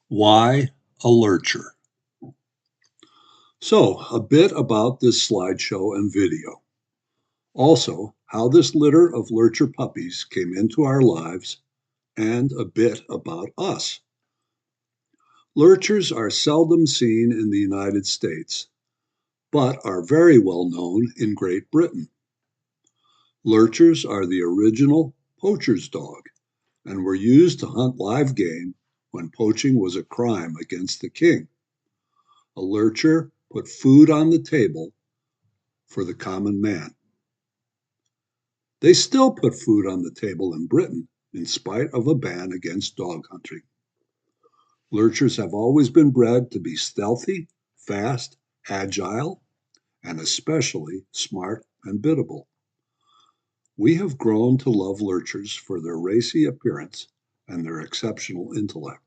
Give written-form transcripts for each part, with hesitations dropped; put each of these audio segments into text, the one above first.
Why a lurcher? So, a bit about this slideshow and video. Also, how this litter of lurcher puppies came into our lives, and a bit about us. Lurchers are seldom seen in the United States, but are very well known in Great Britain. Lurchers are the original poacher's dog and were used to hunt live game when poaching was a crime against the king. A lurcher put food on the table for the common man. They still put food on the table in Britain in spite of a ban against dog hunting. Lurchers have always been bred to be stealthy, fast, agile, and especially smart and biddable. We have grown to love lurchers for their racy appearance and their exceptional intellect.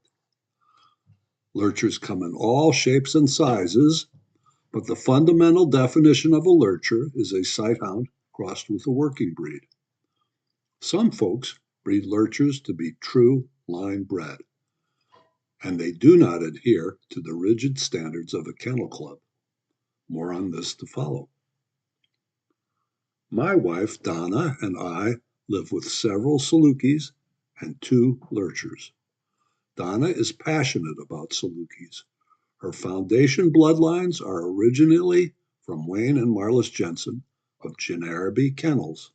Lurchers come in all shapes and sizes, but the fundamental definition of a lurcher is a sighthound crossed with a working breed. Some folks breed lurchers to be true line bred, and they do not adhere to the rigid standards of a kennel club. More on this to follow. My wife, Donna, and I live with several Salukis and 2 Lurchers. Donna is passionate about Salukis. Her foundation bloodlines are originally from Wayne and Marlis Jensen of Generaby Kennels.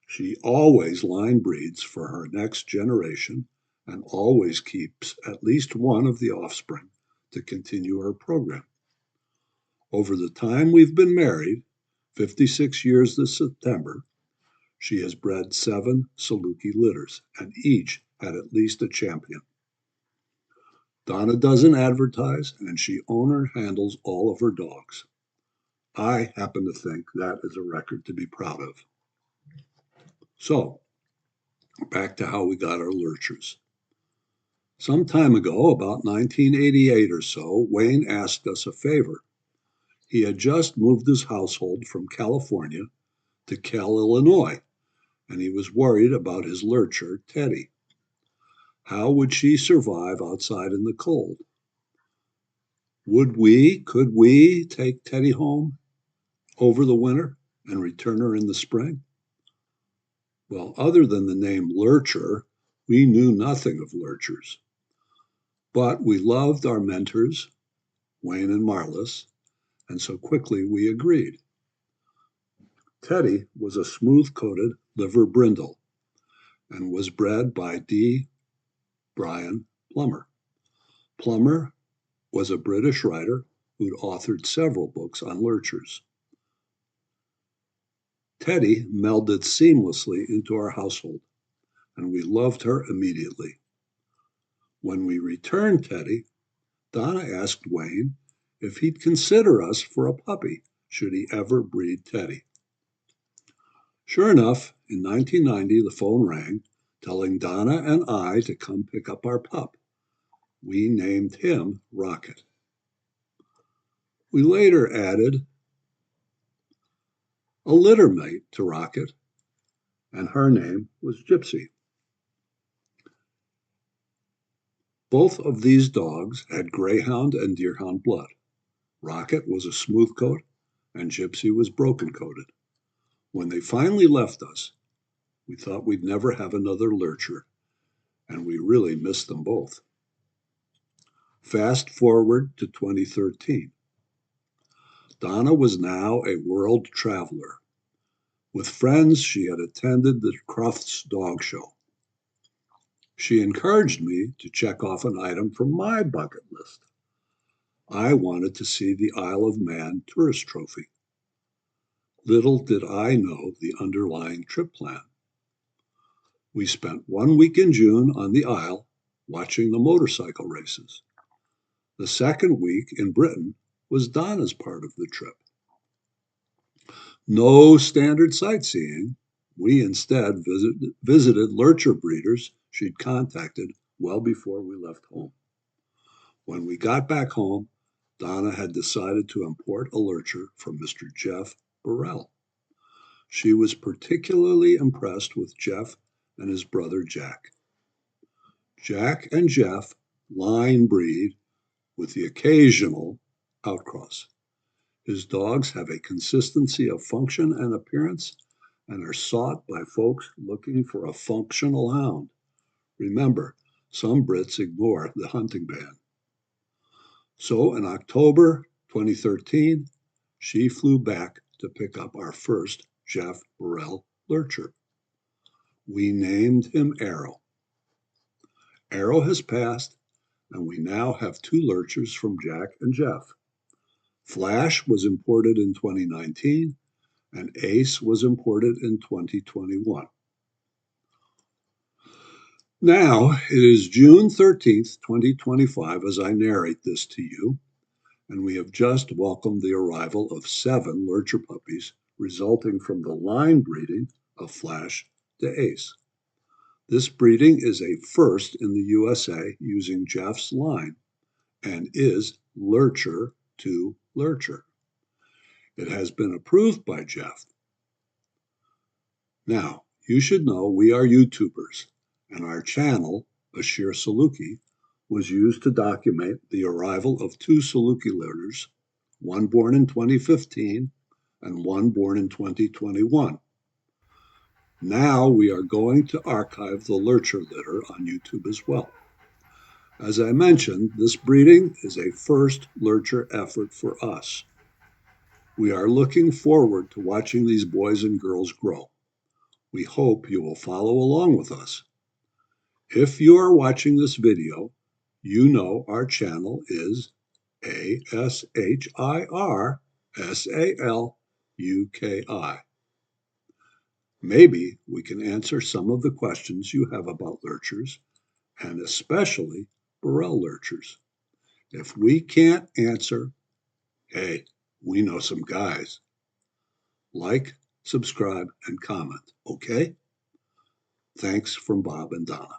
She always line breeds for her next generation and always keeps at least one of the offspring to continue her program. Over the time we've been married, 56 years this September, she has bred 7 Saluki litters, and each had at least a champion. Donna doesn't advertise, and she owner handles all of her dogs. I happen to think that is a record to be proud of. So, back to how we got our lurchers. Some time ago, about 1988 or so, Wayne asked us a favor. He had just moved his household from California to Cal, Illinois, and he was worried about his lurcher, Teddy. How would she survive outside in the cold? Could we take Teddy home over the winter and return her in the spring? Well, other than the name lurcher, we knew nothing of lurchers. But we loved our mentors, Wayne and Marlis, and so quickly we agreed. Teddy was a smooth-coated liver brindle and was bred by D. Brian Plummer. Plummer was a British writer who'd authored several books on lurchers. Teddy melded seamlessly into our household, and we loved her immediately. When we returned Teddy, Donna asked Wayne if he'd consider us for a puppy should he ever breed Teddy. Sure enough, in 1990, the phone rang, telling Donna and I to come pick up our pup. We named him Rocket. We later added a litter mate to Rocket, and her name was Gypsy. Both of these dogs had greyhound and deerhound blood. Rocket was a smooth coat, and Gypsy was broken coated. When they finally left us, we thought we'd never have another lurcher, and we really missed them both. Fast forward to 2013. Donna was now a world traveler. With friends, she had attended the Crufts Dog Show. She encouraged me to check off an item from my bucket list. I wanted to see the Isle of Man tourist trophy. Little did I know the underlying trip plan. We spent 1 week in June on the Isle watching the motorcycle races. The second week in Britain was Donna's part of the trip. No standard sightseeing. We instead visited lurcher breeders she'd contacted well before we left home. When we got back home, Donna had decided to import a lurcher from Mr. Jeff Burrell. She was particularly impressed with Jeff and his brother Jack. Jack and Jeff line breed with the occasional outcross. His dogs have a consistency of function and appearance and are sought by folks looking for a functional hound. Remember, some Brits ignore the hunting ban. So in October 2013, she flew back to pick up our first Jeff Burrell Lurcher. We named him Arrow. Arrow has passed, and we now have 2 Lurchers from Jack and Jeff. Flash was imported in 2019, and Ace was imported in 2021. Now, it is June 13th, 2025, as I narrate this to you, and we have just welcomed the arrival of 7 Lurcher puppies resulting from the line breeding of Flash to Ace. This breeding is a first in the USA using Jeff's line and is Lurcher to Lurcher. It has been approved by Jeff. Now, you should know we are YouTubers, and our channel, AshirSaluki, was used to document the arrival of 2 Saluki litters, one born in 2015 and one born in 2021. Now we are going to archive the Lurcher litter on YouTube as well. As I mentioned, this breeding is a first Lurcher effort for us. We are looking forward to watching these boys and girls grow. We hope you will follow along with us. If you are watching this video, you know our channel is AshirSaluki. Maybe we can answer some of the questions you have about Lurchers, and especially Burrell Lurchers. If we can't answer, hey, we know some guys. Like, subscribe, and comment, okay? Thanks from Bob and Donna.